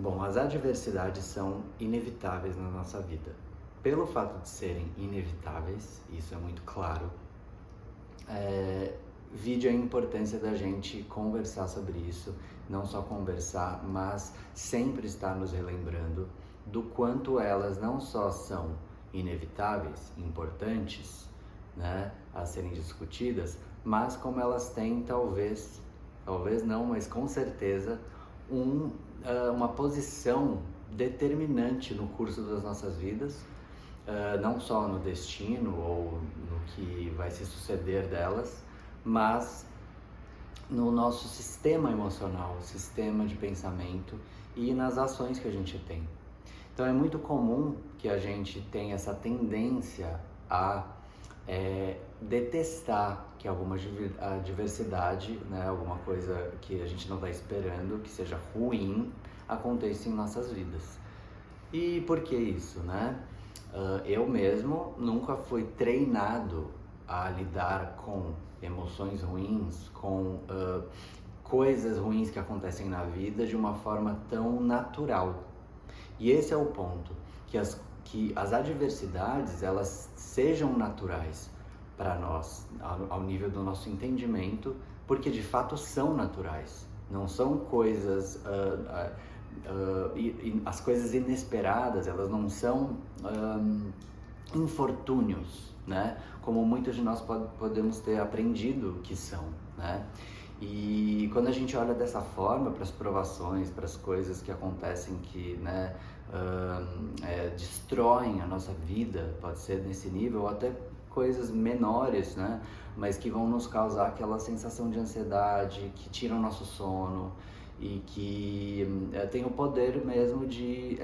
Bom, as adversidades são inevitáveis na nossa vida. Pelo fato de serem inevitáveis, isso é muito claro, vide a importância da gente conversar sobre isso, não só conversar, mas sempre estar nos relembrando do quanto elas não só são inevitáveis, importantes, né, a serem discutidas, mas como elas têm talvez não, mas com certeza, uma posição determinante no curso das nossas vidas, não só no destino ou no que vai se suceder delas, mas no nosso sistema emocional, sistema de pensamento e nas ações que a gente tem. Então é muito comum que a gente tenha essa tendência a detestar que alguma adversidade, né, alguma coisa que a gente não está esperando, que seja ruim, aconteça em nossas vidas. E por que isso, né? Eu mesmo nunca fui treinado a lidar com emoções ruins, com coisas ruins que acontecem na vida de uma forma tão natural. E esse é o ponto, que as adversidades, elas sejam naturais para nós, ao nível do nosso entendimento, porque de fato são naturais, não são coisas, as coisas inesperadas, elas não são infortúnios, né? Como muitos de nós podemos ter aprendido que são, né? E quando a gente olha dessa forma para as provações, para as coisas que acontecem que, né, destroem a nossa vida, pode ser nesse nível, ou até coisas menores, né, mas que vão nos causar aquela sensação de ansiedade, que tiram nosso sono e que tem o poder mesmo de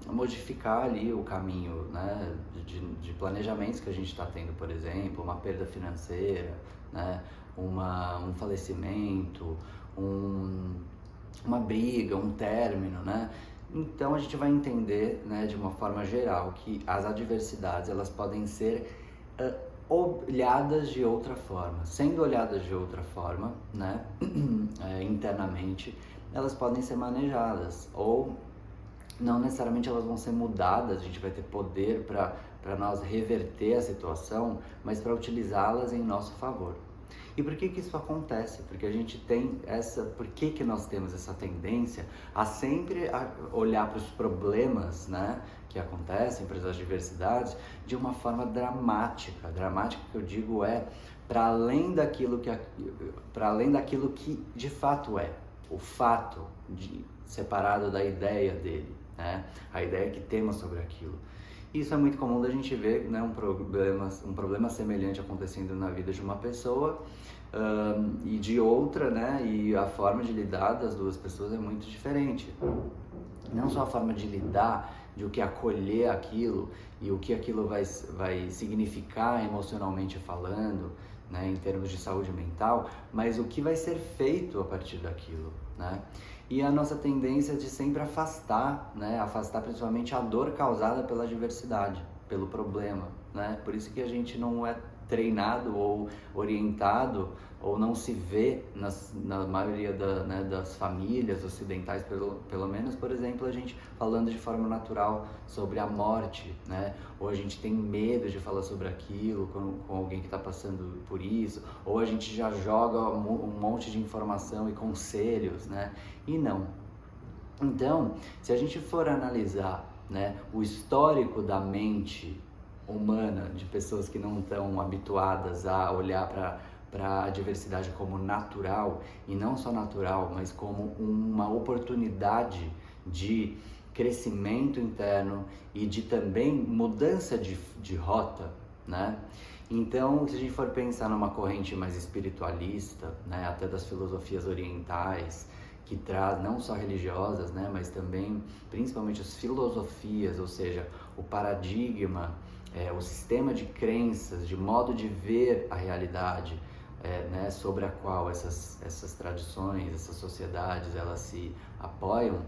modificar ali o caminho, né, de planejamentos que a gente está tendo, por exemplo, uma perda financeira, né, um falecimento, uma briga, um término, né? Então a gente vai entender, né, de uma forma geral, que as adversidades elas podem ser olhadas de outra forma. Sendo olhadas de outra forma, né, internamente, elas podem ser manejadas, ou não necessariamente elas vão ser mudadas, a gente vai ter poder para nós reverter a situação, mas para utilizá-las em nosso favor. E por que isso acontece? Porque a gente tem por que nós temos essa tendência a sempre olhar para os problemas, né, que acontecem, para as adversidades, de uma forma dramática. Dramática que eu digo para além daquilo que de fato é, o fato separado da ideia dele, né, a ideia que temos sobre aquilo. Isso é muito comum da gente ver, né, um problema semelhante acontecendo na vida de uma pessoa e de outra, né, e a forma de lidar das duas pessoas é muito diferente. Não só a forma de lidar, de o que acolher aquilo e o que aquilo vai significar emocionalmente falando, né, em termos de saúde mental, mas o que vai ser feito a partir daquilo, né? E a nossa tendência de sempre afastar, né, afastar principalmente a dor causada pela adversidade, pelo problema, né? Por isso que a gente não é treinado ou orientado ou não se vê na maioria das famílias ocidentais, pelo menos, por exemplo, a gente falando de forma natural sobre a morte, né? Ou a gente tem medo de falar sobre aquilo com alguém que está passando por isso, ou a gente já joga um monte de informação e conselhos, né? E não. Então, se a gente for analisar, né, o histórico da mente humana, de pessoas que não estão habituadas a olhar para a adversidade como natural, e não só natural, mas como uma oportunidade de crescimento interno e de também mudança de rota, né? Então, se a gente for pensar numa corrente mais espiritualista, né, até das filosofias orientais, que traz não só religiosas, né, mas também principalmente as filosofias, ou seja, o paradigma, o sistema de crenças, de modo de ver a realidade, né, sobre a qual essas tradições, essas sociedades, elas se apoiam,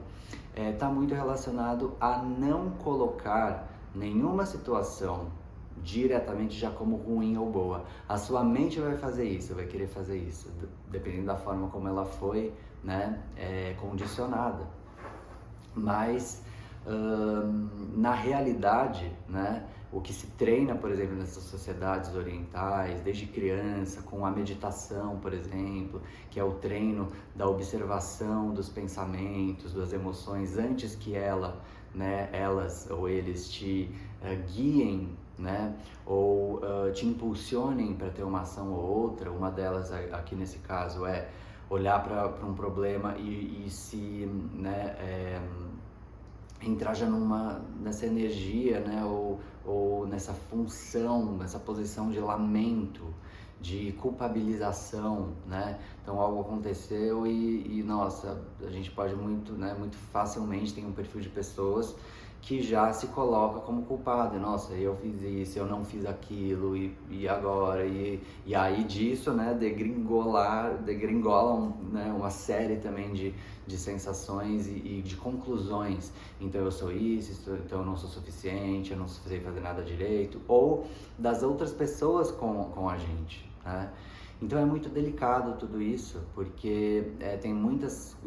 está muito relacionado a não colocar nenhuma situação diretamente já como ruim ou boa. A sua mente vai fazer isso, vai querer fazer isso, dependendo da forma como ela foi, né, condicionada. Mas na realidade, né, o que se treina, por exemplo, nessas sociedades orientais, desde criança, com a meditação, por exemplo, que é o treino da observação dos pensamentos, das emoções, antes que elas ou eles te guiem, né, ou te impulsionem para ter uma ação ou outra. Uma delas, aqui nesse caso, é olhar para um problema e se, né, entrar já nessa energia, né, ou nessa função, nessa posição de lamento, de culpabilização, né? Então algo aconteceu e nossa, a gente pode muito, né, muito facilmente, tem um perfil de pessoas que já se coloca como culpado. Nossa, eu fiz isso, eu não fiz aquilo, e agora? E aí disso, né, degringolam, né, uma série também de sensações e de conclusões. Então eu sou isso, então eu não sou suficiente, eu não sei fazer nada direito, ou das outras pessoas com a gente, né? Então é muito delicado tudo isso, porque tem muitas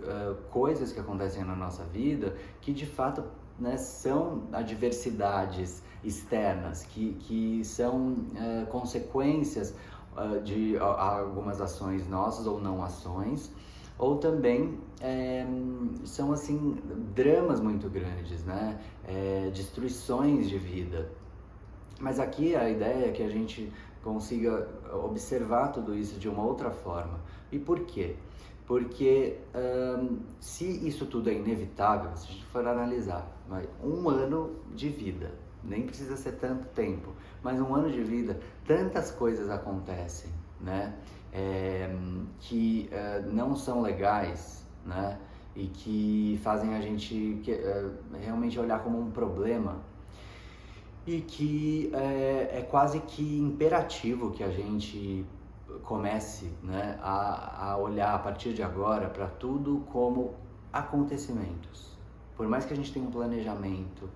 coisas que acontecem na nossa vida que de fato, né, são adversidades externas, que são consequências de algumas ações nossas ou não ações, ou também são assim dramas muito grandes, né, destruições de vida. Mas aqui a ideia é que a gente consiga observar tudo isso de uma outra forma. E por quê? Porque se isso tudo é inevitável, se a gente for analisar, um ano de vida, nem precisa ser tanto tempo, mas um ano de vida, tantas coisas acontecem, né, que não são legais, né, e que fazem a gente realmente olhar como um problema, e que é quase que imperativo que a gente comece, né, a olhar a partir de agora para tudo como acontecimentos. Por mais que a gente tenha um planejamento,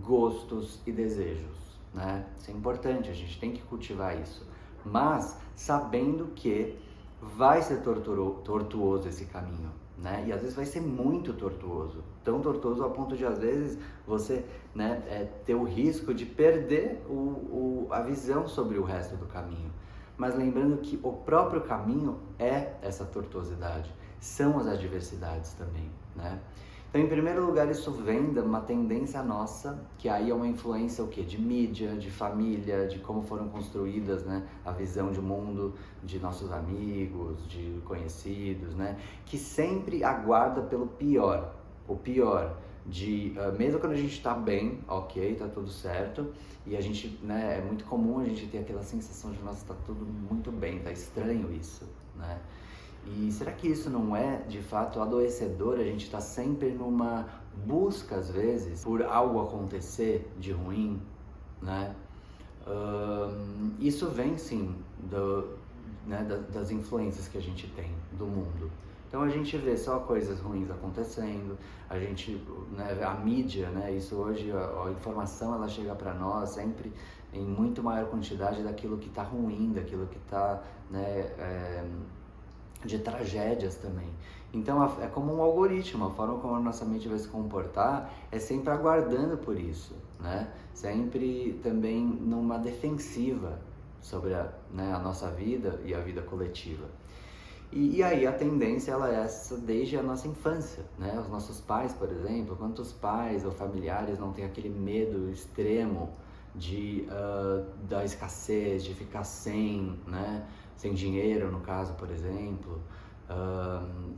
gostos e desejos, né? Isso é importante, a gente tem que cultivar isso. Mas sabendo que vai ser tortuoso esse caminho, né? E às vezes vai ser muito tortuoso, tão tortuoso a ponto de às vezes você, né, ter o risco de perder a visão sobre o resto do caminho. Mas lembrando que o próprio caminho é essa tortuosidade, são as adversidades também, né? Então, em primeiro lugar, isso vem de uma tendência nossa, que aí é uma influência o quê? De mídia, de família, de como foram construídas, né, a visão de mundo de nossos amigos, de conhecidos, né, que sempre aguarda pelo pior, o pior. Mesmo quando a gente está bem, ok, tá tudo certo, e a gente, né, é muito comum a gente ter aquela sensação de, nossa, tá tudo muito bem, tá estranho isso, né? E será que isso não é, de fato, adoecedor? A gente está sempre numa busca, às vezes, por algo acontecer de ruim, né? Isso vem, sim, né, das influências que a gente tem do mundo. Então a gente vê só coisas ruins acontecendo, a gente, né, a mídia, né, isso hoje, a informação ela chega para nós sempre em muito maior quantidade daquilo que está ruim, daquilo que está, né, de tragédias também. Então é como um algoritmo, a forma como a nossa mente vai se comportar é sempre aguardando por isso, né? Sempre também numa defensiva sobre né, a nossa vida e a vida coletiva. E aí a tendência ela é essa desde a nossa infância, né? Os nossos pais, por exemplo, quantos pais ou familiares não têm aquele medo extremo da escassez, de ficar sem, né? Sem dinheiro, no caso, por exemplo,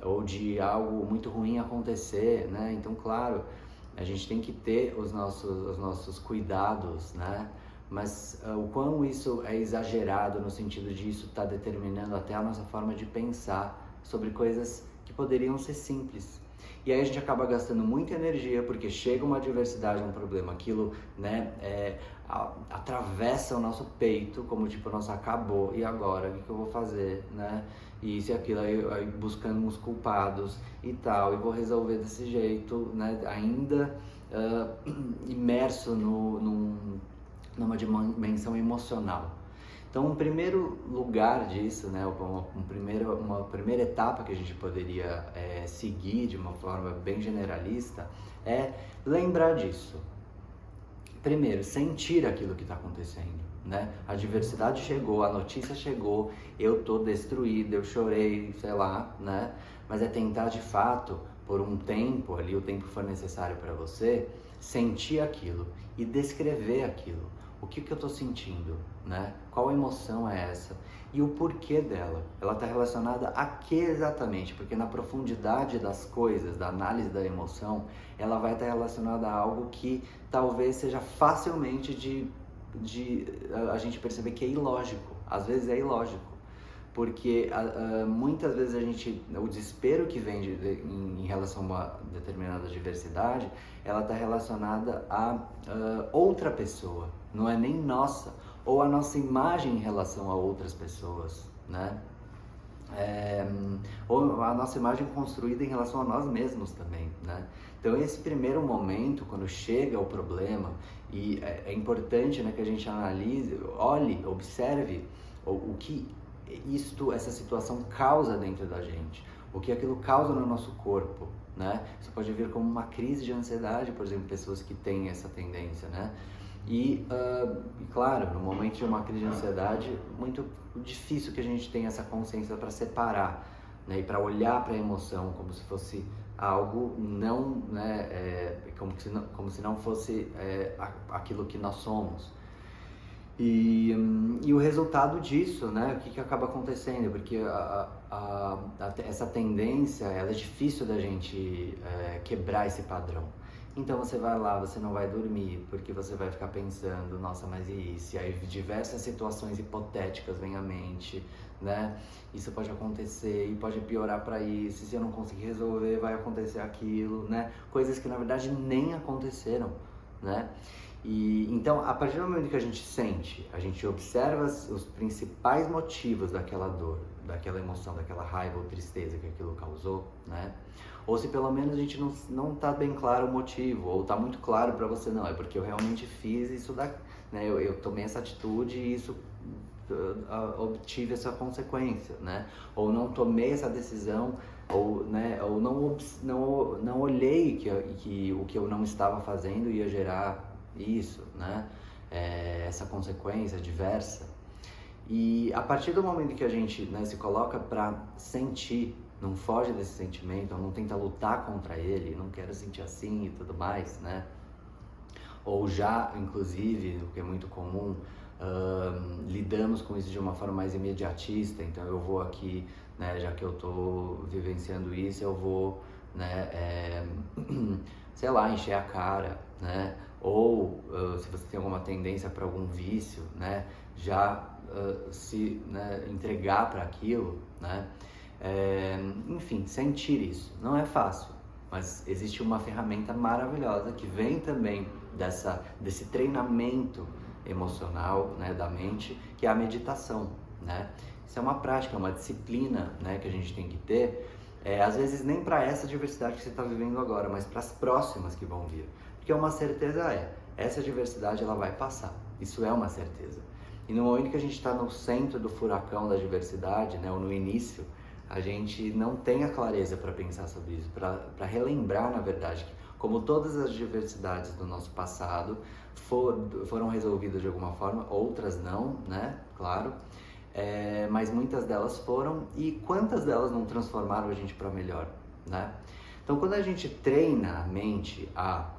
ou de algo muito ruim acontecer, né? Então, claro, a gente tem que ter os nossos cuidados, né? Mas o quão isso é exagerado no sentido de isso estar determinando até a nossa forma de pensar sobre coisas que poderiam ser simples. E aí a gente acaba gastando muita energia porque chega uma adversidade, um problema, aquilo, né, atravessa o nosso peito, como tipo, nossa, acabou, e agora? O que eu vou fazer, né? E isso e aquilo, aí buscando uns culpados e tal, e vou resolver desse jeito, né, ainda imerso numa dimensão emocional. Então, um primeiro lugar disso, né, uma primeira etapa que a gente poderia seguir de uma forma bem generalista é lembrar disso. Primeiro, sentir aquilo que está acontecendo, né? A diversidade chegou, a notícia chegou, eu tô destruído, eu chorei, sei lá, né? Mas é tentar de fato, por um tempo ali, o tempo que for necessário para você, sentir aquilo e descrever aquilo. O que eu tô sentindo, né? Qual emoção é essa? E o porquê dela? Ela está relacionada a que exatamente? Porque na profundidade das coisas, da análise da emoção, ela vai estar relacionada a algo que talvez seja facilmente de a gente perceber que é ilógico. Às vezes é ilógico. Porque muitas vezes o desespero que vem em relação a uma determinada diversidade, ela está relacionada a outra pessoa, não é nem nossa, ou a nossa imagem em relação a outras pessoas, né? Ou a nossa imagem construída em relação a nós mesmos também, né? Então esse primeiro momento, quando chega o problema, e é importante, né, que a gente analise, olhe, observe o que essa situação causa dentro da gente, o que aquilo causa no nosso corpo, né? Isso pode vir como uma crise de ansiedade, por exemplo, pessoas que têm essa tendência, né? E claro, no momento de uma crise de ansiedade, muito difícil que a gente tenha essa consciência para separar, né? E para olhar para a emoção como se fosse algo não, né? Como se não fosse aquilo que nós somos. E o resultado disso, né? O que acaba acontecendo? Porque essa tendência, ela é difícil da gente quebrar esse padrão. Então você vai lá, você não vai dormir, porque você vai ficar pensando, nossa, mas e isso? E aí diversas situações hipotéticas vêm à mente, né? Isso pode acontecer e pode piorar para isso, e se eu não conseguir resolver, vai acontecer aquilo, né? Coisas que na verdade nem aconteceram, né? E então, a partir do momento que a gente sente, a gente observa os principais motivos daquela dor, daquela emoção, daquela raiva ou tristeza que aquilo causou, né? Ou se pelo menos a gente não tá bem claro o motivo, ou tá muito claro para você, não, é porque eu realmente fiz isso, né? Eu tomei essa atitude e isso obtive essa consequência, né? Ou não tomei essa decisão, ou, né? Ou não olhei que o que eu não estava fazendo ia gerar isso, né? Essa consequência diversa. E a partir do momento que a gente, né, se coloca para sentir, não foge desse sentimento, não tenta lutar contra ele, não quero sentir assim e tudo mais, né? Ou já, inclusive, o que é muito comum, lidamos com isso de uma forma mais imediatista. Então eu vou aqui, né, já que eu tô vivenciando isso, eu vou, né, sei lá, encher a cara, né? Ou se você tem alguma tendência para algum vício, né, já se, né, entregar para aquilo, né? Enfim, sentir isso. Não é fácil, mas existe uma ferramenta maravilhosa que vem também desse treinamento emocional, né, da mente, que é a meditação, né? Isso é uma prática, uma disciplina, né, que a gente tem que ter, às vezes nem para essa diversidade que você está vivendo agora, mas para as próximas que vão vir. Porque uma certeza essa diversidade ela vai passar, isso é uma certeza. E no momento que a gente está no centro do furacão da diversidade, né, ou no início, a gente não tem a clareza para pensar sobre isso, para relembrar, na verdade, que como todas as diversidades do nosso passado foram resolvidas de alguma forma, outras não, né, claro, mas muitas delas foram, e quantas delas não transformaram a gente para melhor, né? Então, quando a gente treina a mente a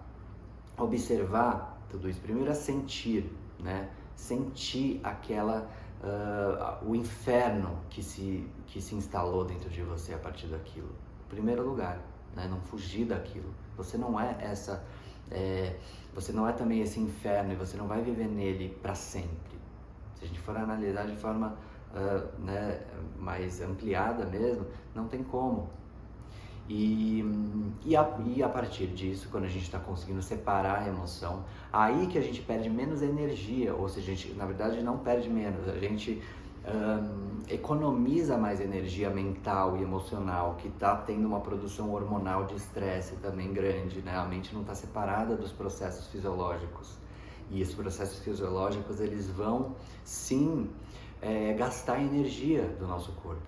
observar tudo isso, primeiro a sentir, né? Sentir o inferno que se instalou dentro de você a partir daquilo. Em primeiro lugar, né? Não fugir daquilo. Você não você não é também esse inferno e você não vai viver nele para sempre. Se a gente for analisar de forma né, mais ampliada mesmo, não tem como. E a partir disso, quando a gente está conseguindo separar a emoção, aí que a gente perde menos energia, ou seja, a gente na verdade não perde menos, a gente economiza mais energia mental e emocional, que está tendo uma produção hormonal de estresse também grande, né? A mente não está separada dos processos fisiológicos, e esses processos fisiológicos eles vão sim gastar energia do nosso corpo.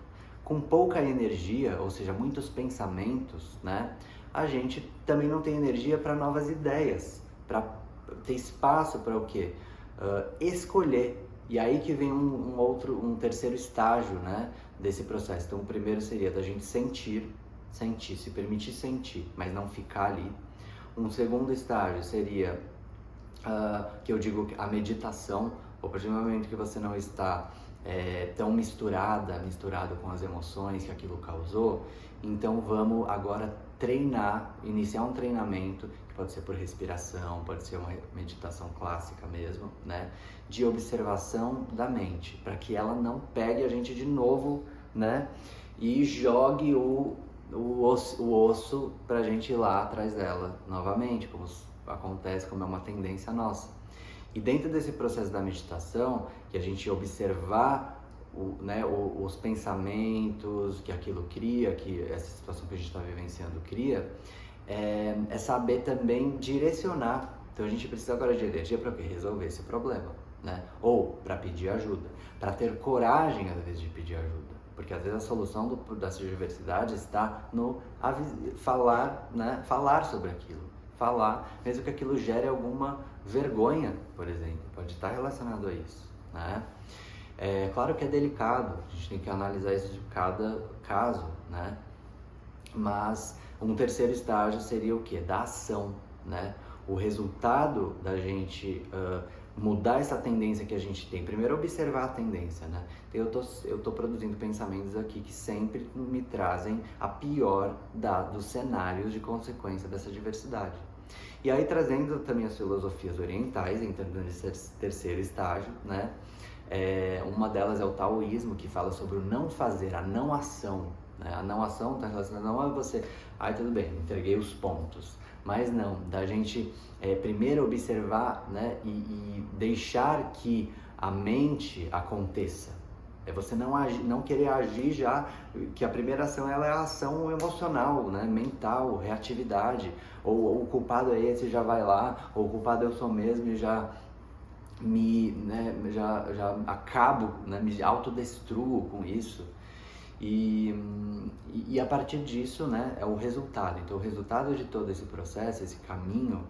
Com pouca energia, ou seja, muitos pensamentos, né, a gente também não tem energia para novas ideias, para ter espaço para o quê? Escolher. E aí que vem um terceiro estágio, né, desse processo. Então o primeiro seria da gente sentir, se permitir sentir, mas não ficar ali. Um segundo estágio seria, que eu digo, a meditação. A partir do momento que você não está tão misturado com as emoções que aquilo causou, então vamos agora iniciar um treinamento, que pode ser por respiração, pode ser uma meditação clássica mesmo, né, de observação da mente, para que ela não pegue a gente de novo, né, e jogue o osso pra gente ir lá atrás dela novamente, como acontece, como é uma tendência nossa. E dentro desse processo da meditação, que a gente observar os pensamentos que aquilo cria, que essa situação que a gente está vivenciando cria, é saber também direcionar. Então a gente precisa agora de energia para resolver esse problema, né? Ou para pedir ajuda, para ter coragem às vezes de pedir ajuda, porque às vezes a solução das diversidades está no falar, né? Falar sobre aquilo, falar, mesmo que aquilo gere alguma vergonha, por exemplo, pode estar relacionado a isso, né? Claro que é delicado, a gente tem que analisar isso de cada caso, né? Mas um terceiro estágio seria o quê? Da ação, né? O resultado da gente mudar essa tendência que a gente tem. Primeiro, observar a tendência, né? Eu tô produzindo pensamentos aqui que sempre me trazem a pior dos cenários de consequência dessa diversidade. E aí, trazendo também as filosofias orientais, entrando nesse terceiro estágio, né? Uma delas é o taoísmo, que fala sobre o não fazer, a não ação, né? A não ação está relacionada não a você, tudo bem, entreguei os pontos, mas não, da gente primeiro observar, né? E deixar que a mente aconteça. É você não querer agir já, que a primeira ação ela é a ação emocional, né? Mental, reatividade, ou o culpado é esse, já vai lá, ou o culpado eu sou mesmo e já já acabo, né? Me autodestruo com isso. E a partir disso, né, é o resultado. Então o resultado de todo esse processo, esse caminho,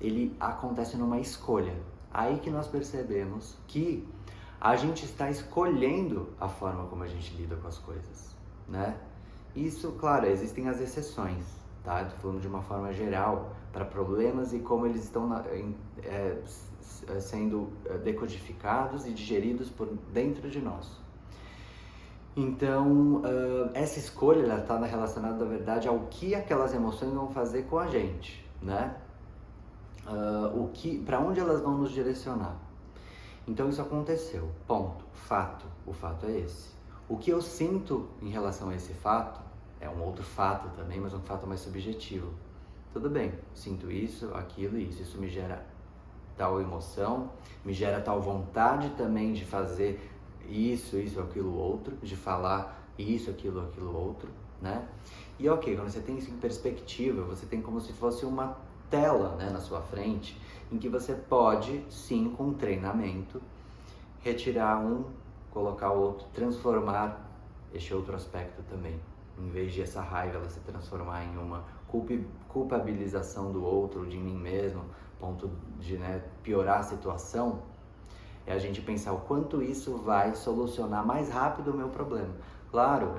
ele acontece numa escolha. Aí que nós percebemos que a gente está escolhendo a forma como a gente lida com as coisas, né? Isso, claro, existem as exceções, tá? Estou falando de uma forma geral para problemas e como eles estão sendo decodificados e digeridos por dentro de nós. Então, essa escolha está relacionada, na verdade, ao que aquelas emoções vão fazer com a gente, né? Para onde elas vão nos direcionar. Então isso aconteceu, ponto, fato, o fato é esse. O que eu sinto em relação a esse fato é um outro fato também, mas um fato mais subjetivo. Tudo bem, sinto isso, aquilo e isso me gera tal emoção, me gera tal vontade também de fazer isso, aquilo, outro, de falar isso, aquilo, outro, né? E ok, quando você tem isso em perspectiva, você tem como se fosse uma tela, né, na sua frente, em que você pode, sim, com treinamento, retirar um, colocar o outro, transformar este outro aspecto também. Em vez de essa raiva ela se transformar em uma culpabilização do outro, de mim mesmo, ponto de, né, piorar a situação, é a gente pensar o quanto isso vai solucionar mais rápido o meu problema. Claro,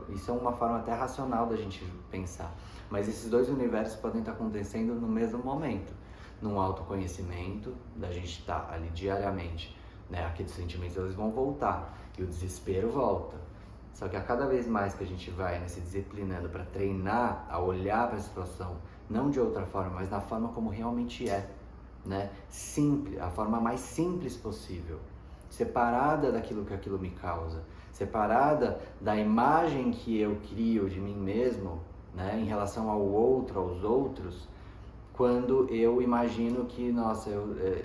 isso é uma forma até racional da gente pensar, mas esses dois universos podem estar acontecendo no mesmo momento. Num autoconhecimento, da gente estar ali diariamente, né? Aqueles sentimentos eles vão voltar e o desespero volta. Só que a cada vez mais que a gente vai se disciplinando para treinar a olhar para a situação, não de outra forma, mas da forma como realmente é, né? Simples, a forma mais simples possível, separada daquilo que aquilo me causa, separada da imagem que eu crio de mim mesmo, né? Em relação ao outro, aos outros. Quando eu imagino que, nossa,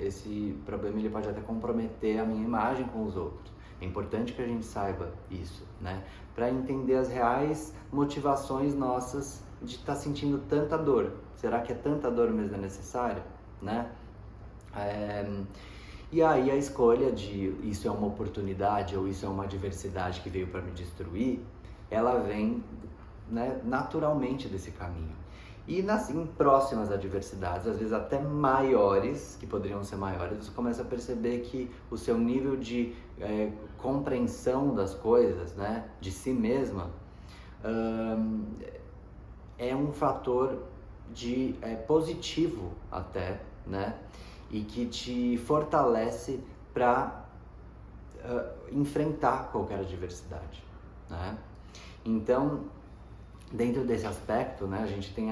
esse problema ele pode até comprometer a minha imagem com os outros. É importante que a gente saiba isso, né? Para entender as reais motivações nossas de estar sentindo tanta dor. Será que tanta dor mesmo é necessária, né? E aí a escolha de isso é uma oportunidade ou isso é uma adversidade que veio para me destruir, ela vem, né, naturalmente desse caminho. E em próximas adversidades, às vezes até maiores, que poderiam ser maiores, você começa a perceber que o seu nível de compreensão das coisas, né, de si mesma, é um fator positivo até, né, e que te fortalece para enfrentar qualquer adversidade, né? Então, dentro desse aspecto, né, a gente tem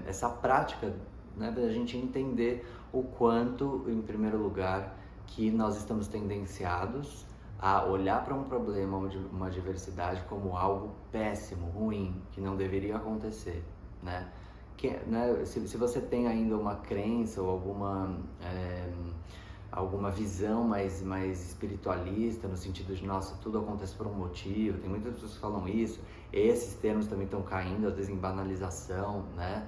essa prática, né, da gente entender o quanto, em primeiro lugar, que nós estamos tendenciados a olhar para um problema, uma adversidade, como algo péssimo, ruim, que não deveria acontecer, né? Se você tem ainda uma crença ou alguma visão mais espiritualista, no sentido de, nossa, tudo acontece por um motivo, tem muitas pessoas que falam isso, esses termos também estão caindo, às vezes, em banalização, né?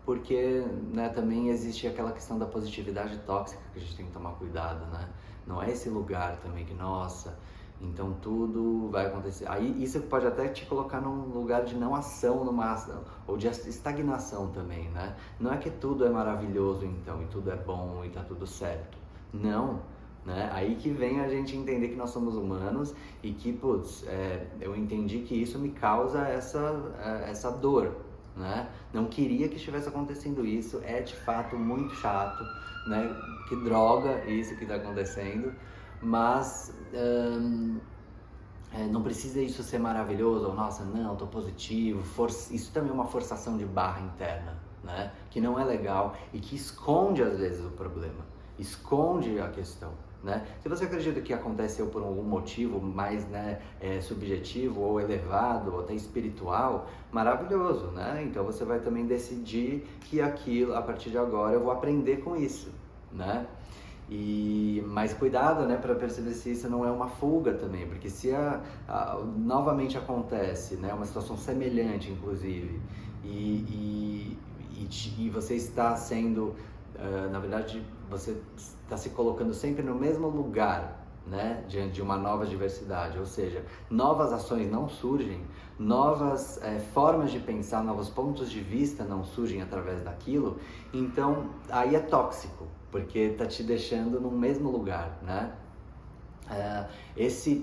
Porque, né, também existe aquela questão da positividade tóxica que a gente tem que tomar cuidado, né? Não é esse lugar também que, nossa, então tudo vai acontecer. Aí isso pode até te colocar num lugar de não ação, numa ação, ou de estagnação também, né? Não é que tudo é maravilhoso então, e tudo é bom, e tá tudo certo. Não, né? Aí que vem a gente entender que nós somos humanos e que, eu entendi que isso me causa essa dor, né? Não queria que estivesse acontecendo isso, é de fato muito chato, né? Que droga isso que está acontecendo, mas não precisa isso ser maravilhoso, ou nossa, não, tô positivo, isso também é uma forçação de barra interna, né? Que não é legal e que esconde às vezes o problema, esconde a questão, né? Se você acredita que aconteceu por algum motivo mais, né, subjetivo ou elevado ou até espiritual, maravilhoso, né? Então você vai também decidir que aquilo, a partir de agora, eu vou aprender com isso, né? Mas cuidado, né, para perceber se isso não é uma fuga também, porque se novamente acontece, né, uma situação semelhante, inclusive, e você está sendo, na verdade, você está se colocando sempre no mesmo lugar, né, diante de uma nova diversidade, ou seja, novas ações não surgem, novas formas de pensar, novos pontos de vista não surgem através daquilo, então aí é tóxico, porque está te deixando no mesmo lugar, né?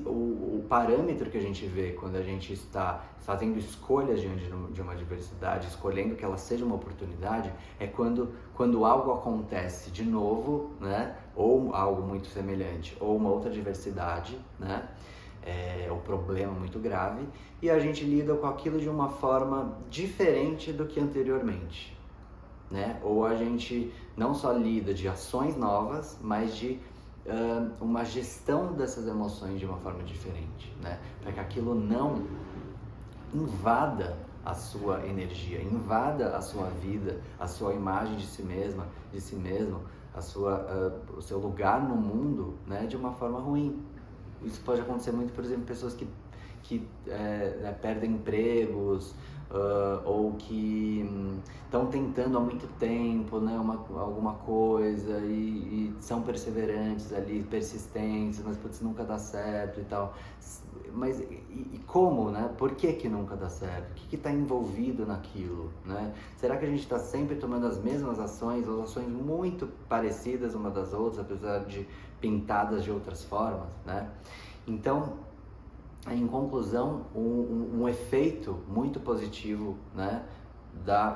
O parâmetro que a gente vê quando a gente está fazendo escolhas diante de uma diversidade, escolhendo que ela seja uma oportunidade, é quando algo acontece de novo, né? Ou algo muito semelhante, ou uma outra diversidade, né? O problema muito grave, e a gente lida com aquilo de uma forma diferente do que anteriormente, né? Ou a gente não só lida de ações novas, mas de uma gestão dessas emoções de uma forma diferente, né? Para que aquilo não invada a sua energia, invada a sua vida, a sua imagem de si mesma, de si mesmo, o seu lugar no mundo, né? De uma forma ruim. Isso pode acontecer muito, por exemplo, pessoas que perdem empregos, ou que estão tentando há muito tempo, né, alguma coisa e são perseverantes ali, persistentes, mas putz, nunca dá certo e tal. Mas e como, né? Por que nunca dá certo? O que está envolvido naquilo, né? Será que a gente está sempre tomando as mesmas ações, ou ações muito parecidas umas das outras, apesar de pintadas de outras formas, né? Então, em conclusão, um efeito muito positivo, né,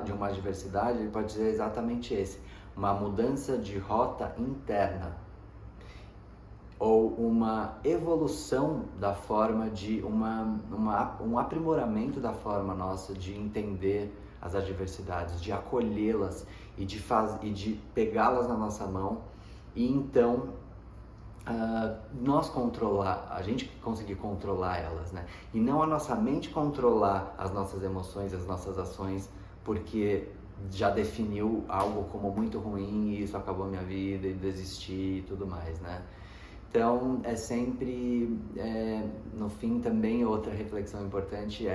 de uma adversidade, ele pode ser exatamente esse: uma mudança de rota interna, ou uma evolução da forma de um aprimoramento da forma nossa de entender as adversidades, de acolhê-las e de pegá-las na nossa mão, e então a gente conseguir controlar elas, né? E não a nossa mente controlar as nossas emoções, as nossas ações, porque já definiu algo como muito ruim e isso acabou a minha vida e desisti e tudo mais, né? Então, é sempre, no fim também, outra reflexão importante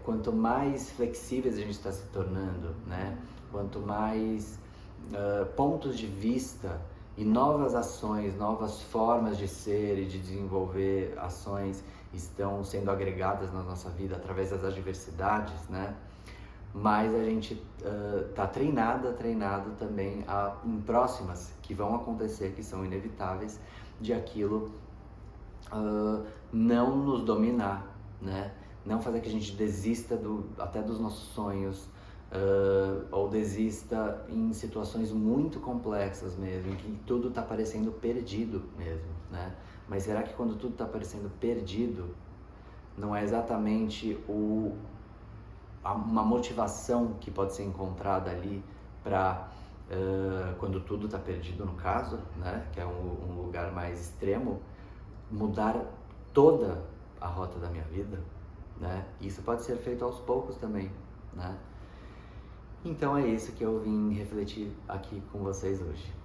quanto mais flexíveis a gente está se tornando, né? Quanto mais pontos de vista e novas ações, novas formas de ser e de desenvolver ações estão sendo agregadas na nossa vida através das adversidades, né? Mas a gente tá treinado também em próximas que vão acontecer, que são inevitáveis, de aquilo não nos dominar, né? Não fazer que a gente desista até dos nossos sonhos, ou desista em situações muito complexas mesmo, em que tudo está parecendo perdido mesmo, né? Mas será que quando tudo está parecendo perdido, não é exatamente uma motivação que pode ser encontrada ali para, quando tudo está perdido no caso, né? Que é um lugar mais extremo, mudar toda a rota da minha vida, né? Isso pode ser feito aos poucos também, né? Então é isso que eu vim refletir aqui com vocês hoje.